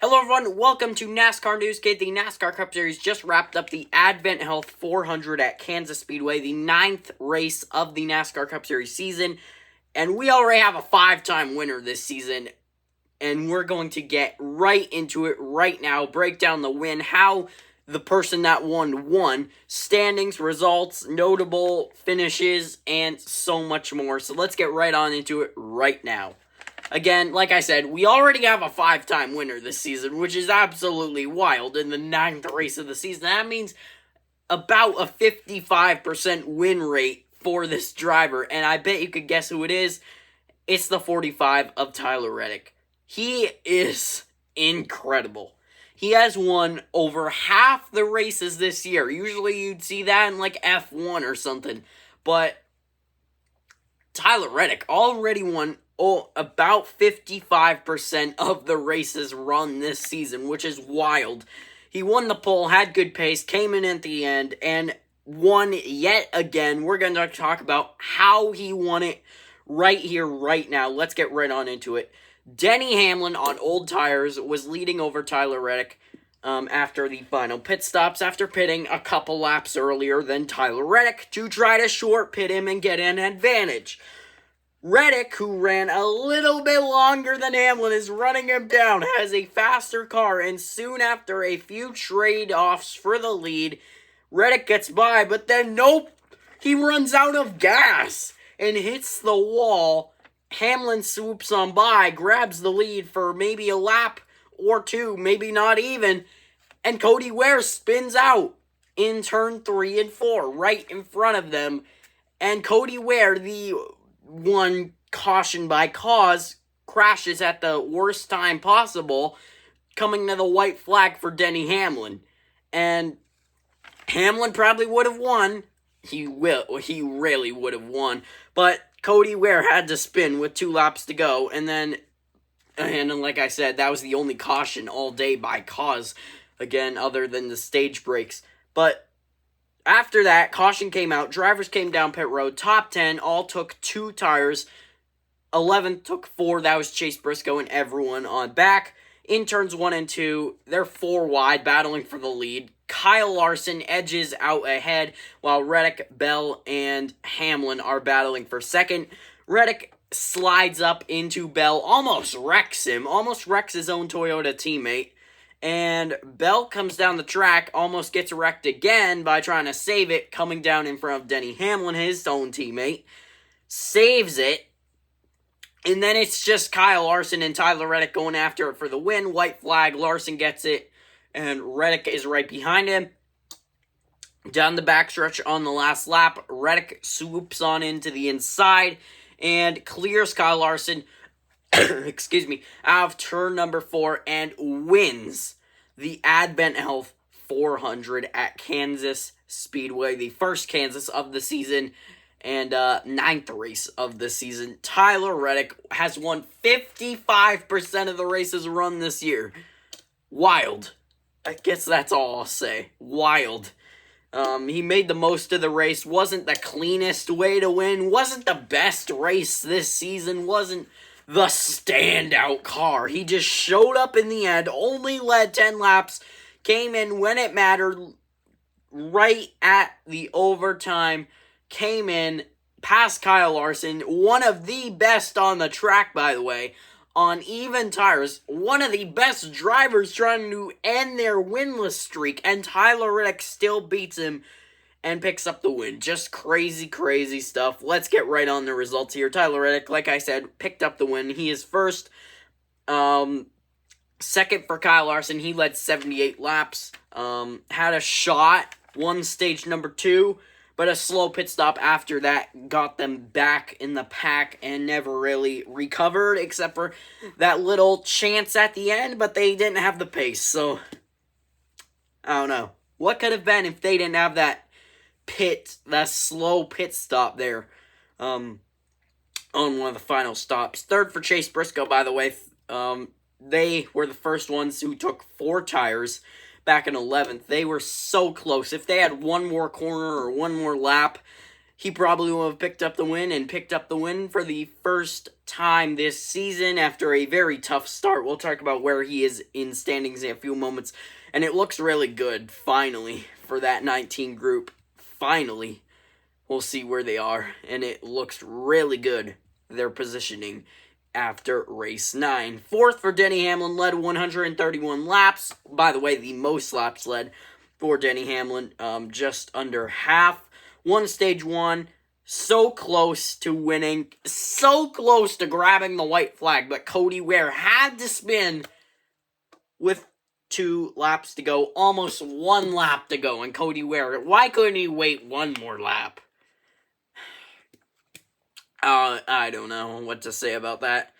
Hello everyone, welcome to NASCAR News Kid. The NASCAR Cup Series just wrapped up the Advent Health 400 at Kansas Speedway, the 9th race of the NASCAR Cup Series season. And we already have a 5-time winner this season. And we're going to get right into it right now, break down the win, how the person that won, standings, results, notable finishes, and so much more. So let's get right on into it right now. Again, like I said, we already have a 5-time winner this season, which is absolutely wild in the 9th race of the season. That means about a 55% win rate for this driver, and I bet you could guess who it is. It's the 45 of Tyler Reddick. He is incredible. He has won over half the races this year. Usually you'd see that in like F1 or something, but Tyler Reddick already won about 55% of the races run this season, which is wild. He won the pole, had good pace, came in at the end, and won yet again. We're going to talk about how he won it right here, right now. Let's get right on into it. Denny Hamlin on old tires was leading over Tyler Reddick after the final pit stops, after pitting a couple laps earlier than Tyler Reddick to try to short pit him and get an advantage. Reddick, who ran a little bit longer than Hamlin, is running him down, has a faster car, and soon after a few trade-offs for the lead, Reddick gets by, but then nope, he runs out of gas and hits the wall. Hamlin swoops on by, grabs the lead for maybe a lap or two, maybe not even, and Cody Ware spins out in turn 3 and 4, right in front of them, and Cody Ware, the one caution by cause, crashes at the worst time possible, coming to the white flag for Denny Hamlin. And Hamlin probably would have won. He really would have won. But Cody Ware had to spin with 2 laps to go. And like I said, that was the only caution all day by cause. Again, other than the stage breaks. But after that, caution came out, drivers came down pit road, top 10 all took 2 tires, 11th took 4, that was Chase Briscoe and everyone on back. In turns 1 and 2, they're 4 wide, battling for the lead. Kyle Larson edges out ahead, while Reddick, Bell, and Hamlin are battling for second. Reddick slides up into Bell, almost wrecks him, almost wrecks his own Toyota teammate. And Bell comes down the track, almost gets wrecked again by trying to save it, coming down in front of Denny Hamlin, his own teammate. Saves it. And then it's just Kyle Larson and Tyler Reddick going after it for the win. White flag, Larson gets it, and Reddick is right behind him. Down the backstretch on the last lap, Reddick swoops on into the inside and clears Kyle Larson out of turn number 4 and wins the Advent Health 400 at Kansas Speedway, the first Kansas of the season and 9th race of the season. Tyler Reddick has won 55% of the races run this year. Wild. I guess that's all I'll say. Wild. He made the most of the race, wasn't the cleanest way to win, wasn't the best race this season, wasn't the standout car. He just showed up in the end, only led 10 laps, came in when it mattered, right at the overtime, came in past Kyle Larson, one of the best on the track, by the way, on even tires, one of the best drivers trying to end their winless streak, and Tyler Reddick still beats him and picks up the win. Just crazy, crazy stuff. Let's get right on the results here. Tyler Reddick, like I said, picked up the win. He is first. Second for Kyle Larson. He led 78 laps. Had a shot. Won stage number 2. But a slow pit stop after that got them back in the pack and never really recovered, except for that little chance at the end, but they didn't have the pace. So, I don't know. What could have been if they didn't have that slow pit stop there on one of the final stops. Third for Chase Briscoe, by the way. They were the first ones who took 4 tires back in 11th. They were so close. If they had one more corner or one more lap, he probably would have picked up the win, and picked up the win for the first time this season after a very tough start. We'll talk about where he is in standings in a few moments, and it looks really good, finally, for that 19 group. Finally, we'll see where they are, and it looks really good, their positioning after race 9. Fourth for Denny Hamlin, led 131 laps. By the way, the most laps led for Denny Hamlin, just under half. Won stage 1, so close to winning, so close to grabbing the white flag, but Cody Ware had to spin with 2 laps to go, almost 1 lap to go, and Cody Ware, why couldn't he wait 1 more lap? I don't know what to say about that.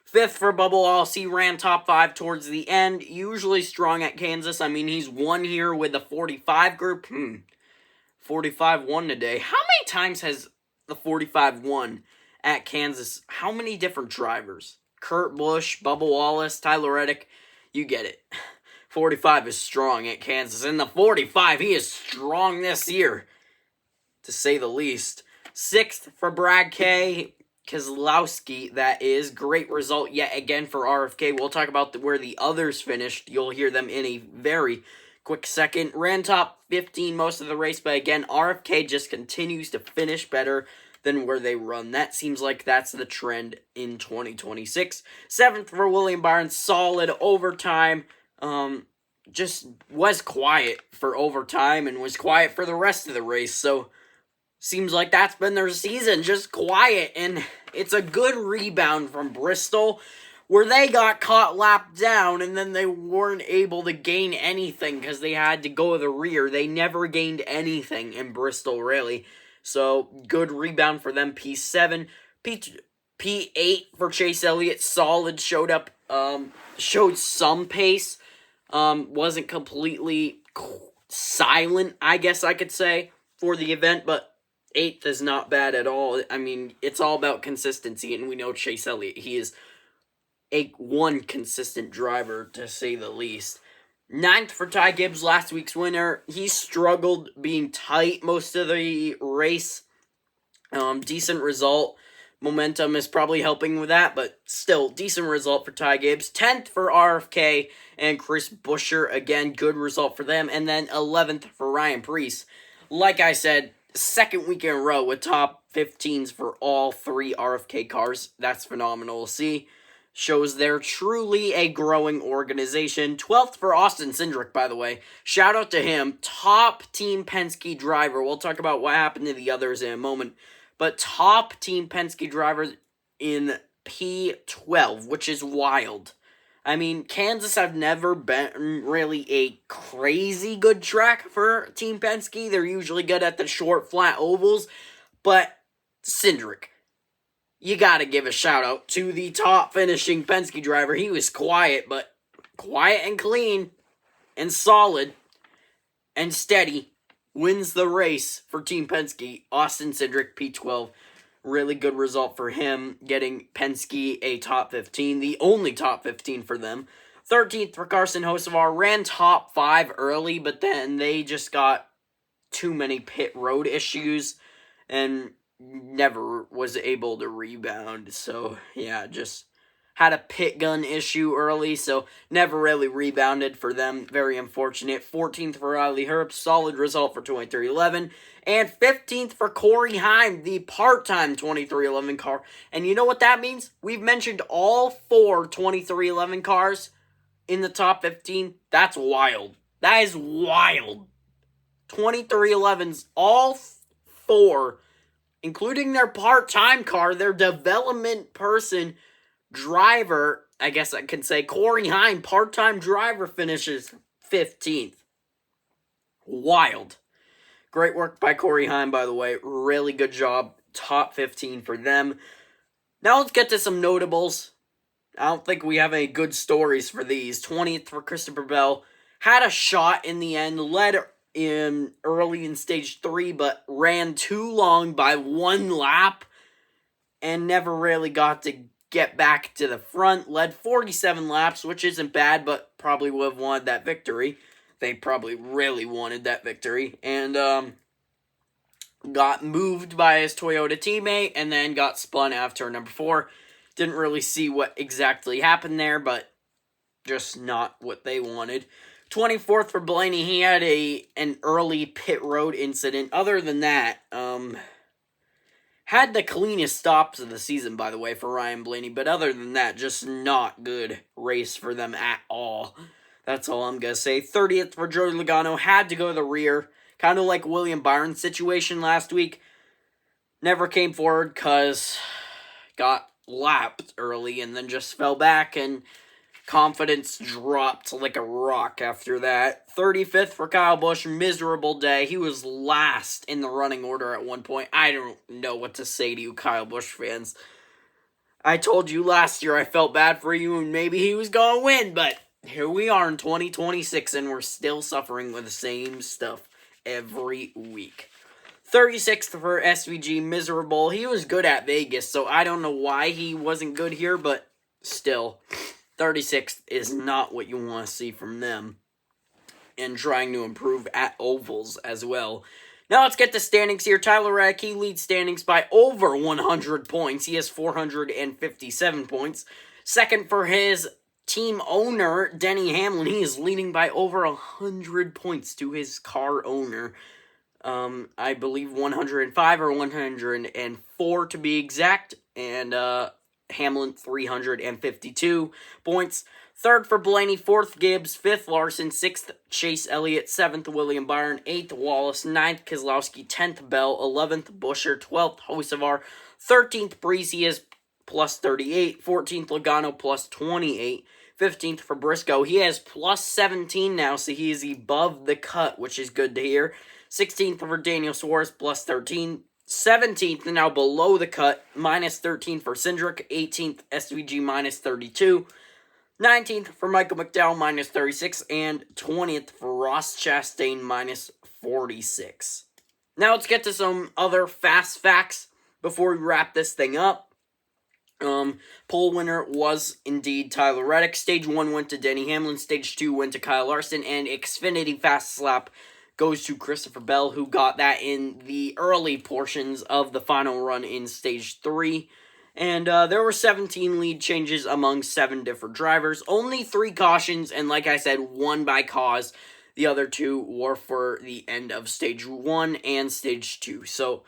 Fifth for Bubba Wallace, he ran top 5 towards the end, usually strong at Kansas. I mean, he's won here with the 45 group. 45 won today. How many times has the 45 won at Kansas? How many different drivers? Kurt Busch, Bubba Wallace, Tyler Reddick. You get it. 45 is strong at Kansas. And the 45, he is strong this year, to say the least. Sixth for Brad Keselowski, that is. Great result yet again for RFK. We'll talk about where the others finished. You'll hear them in a very quick second. Ran top 15 most of the race, but again, RFK just continues to finish better than where they run. That seems like that's the trend in 2026. Seventh for William Byron, solid overtime. Just was quiet for overtime and was quiet for the rest of the race, so seems like that's been their season, just quiet, and it's a good rebound from Bristol, where they got caught lapped down, and then they weren't able to gain anything because they had to go to the rear. They never gained anything in Bristol, really. So, good rebound for them. P7. P8 for Chase Elliott. Solid, showed some pace. Wasn't completely silent, I guess I could say, for the event, but 8th is not bad at all. I mean, it's all about consistency, and we know Chase Elliott, he is one consistent driver, to say the least. 9th for Ty Gibbs, last week's winner. He struggled being tight most of the race. Decent result. Momentum is probably helping with that, but still, decent result for Ty Gibbs. 10th for RFK and Chris Buescher. Again, good result for them. And then 11th for Ryan Preece. Like I said, second week in a row with top 15s for all 3 RFK cars. That's phenomenal to see. Shows they're truly a growing organization. 12th for Austin Cindric, by the way. Shout out to him. Top Team Penske driver. We'll talk about what happened to the others in a moment. But top Team Penske driver in P12, which is wild. I mean, Kansas have never been really a crazy good track for Team Penske. They're usually good at the short, flat ovals. But Cindric, you gotta give a shout out to the top finishing Penske driver. He was quiet, but quiet and clean and solid and steady. Wins the race for Team Penske. Austin Cindric, P12. Really good result for him, getting Penske a top 15. The only top 15 for them. 13th for Carson Hocevar. Ran top 5 early, but then they just got too many pit road issues and never was able to rebound. So, yeah, just had a pit gun issue early, so never really rebounded for them. Very unfortunate. 14th for Riley Herbst. Solid result for 2311. And 15th for Corey Heim, the part-time 2311 car. And you know what that means? We've mentioned all 4 2311 cars in the top 15. That's wild. That is wild. 2311s, all 4, including their part-time car, their development person, driver, I guess I could say, Corey Heim, part-time driver, finishes 15th. Wild. Great work by Corey Heim, by the way. Really good job. Top 15 for them. Now let's get to some notables. I don't think we have any good stories for these. 20th for Christopher Bell. Had a shot in the end. Led in early in stage 3, but ran too long by 1 lap. And never really got to get back to the front. Led 47 laps, which isn't bad, but probably would have wanted that victory. They probably really wanted that victory. And got moved by his Toyota teammate, and then got spun out of turn number 4. Didn't really see what exactly happened there, but just not what they wanted. 24th for Blaney, he had an early pit road incident. Other than that, had the cleanest stops of the season, by the way, for Ryan Blaney. But other than that, just not good race for them at all. That's all I'm going to say. 30th for Joey Logano, had to go to the rear. Kind of like William Byron's situation last week. Never came forward because got lapped early and then just fell back, and confidence dropped like a rock after that. 35th for Kyle Busch, miserable day. He was last in the running order at one point. I don't know what to say to you Kyle Busch fans. I told you last year I felt bad for you and maybe he was going to win, but here we are in 2026 and we're still suffering with the same stuff every week. 36th for SVG, miserable. He was good at Vegas, so I don't know why he wasn't good here, but still, 36th is not what you want to see from them. And trying to improve at ovals as well. Now let's get the standings here. Tyler Reddick, he leads standings by over 100 points. He has 457 points. Second for his team owner, Denny Hamlin. He is leading by over 100 points to his car owner. I believe 105 or 104 to be exact. And Hamlin, 352 points. Third for Blaney, fourth Gibbs, fifth Larson, sixth Chase Elliott, seventh William Byron, eighth Wallace, ninth Keselowski, 10th Bell, 11th Buescher, 12th Hocevar, 13th Breezy is plus 38, 14th Logano plus 28, 15th for Briscoe. He has plus 17 now, so he is above the cut, which is good to hear. 16th for Daniel Suarez, plus 13. 17th, now below the cut, minus 13 for Cindric. 18th, SVG, minus 32. 19th for Michael McDowell, minus 36. And 20th for Ross Chastain, minus 46. Now let's get to some other fast facts before we wrap this thing up. Pole winner was indeed Tyler Reddick. Stage 1 went to Denny Hamlin. Stage 2 went to Kyle Larson. And Xfinity Fast Slap goes to Christopher Bell, who got that in the early portions of the final run in Stage 3. And there were 17 lead changes among 7 different drivers. Only 3 cautions, and like I said, 1 by cause. The other 2 were for the end of Stage 1 and Stage 2. So,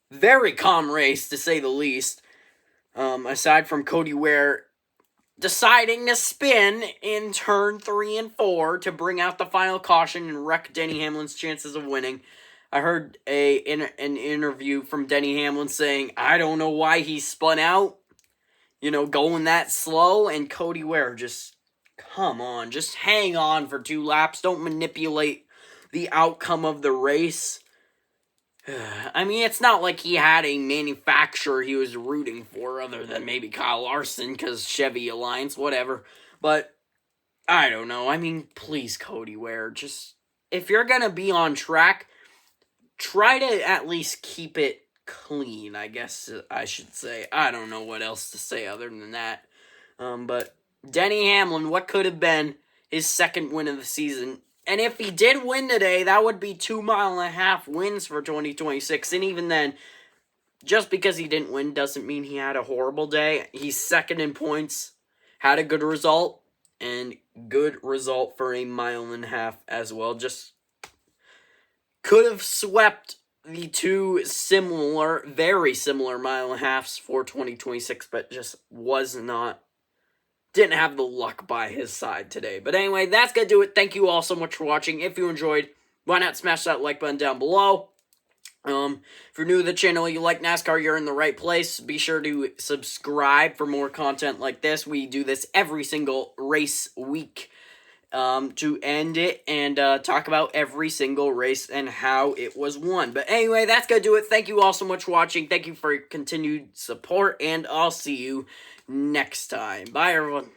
very calm race, to say the least. Aside from Cody Ware deciding to spin in turn 3 and 4 to bring out the final caution and wreck Denny Hamlin's chances of winning. I heard an interview from Denny Hamlin saying, I don't know why he spun out, going that slow, and Cody Ware, just, come on, just hang on for 2 laps, don't manipulate the outcome of the race. I mean, it's not like he had a manufacturer he was rooting for other than maybe Kyle Larson, because Chevy Alliance, whatever. But, I don't know. I mean, please, Cody Ware, just, if you're going to be on track, try to at least keep it clean, I guess I should say. I don't know what else to say other than that. But, Denny Hamlin, what could have been his second win of the season? And if he did win today, that would be 2.5 wins for 2026. And even then, just because he didn't win doesn't mean he had a horrible day. He's second in points, had a good result, and good result for a 1.5 miles as well. Just could have swept the 2 similar, very similar 1.5 miles for 2026, but just didn't have the luck by his side today. But anyway, that's going to do it. Thank you all so much for watching. If you enjoyed, why not smash that like button down below? If you're new to the channel, you like NASCAR, you're in the right place. Be sure to subscribe for more content like this. We do this every single race week to end it and talk about every single race and how it was won. But anyway, that's going to do it. Thank you all so much for watching. Thank you for your continued support, and I'll see you next time. Bye, everyone.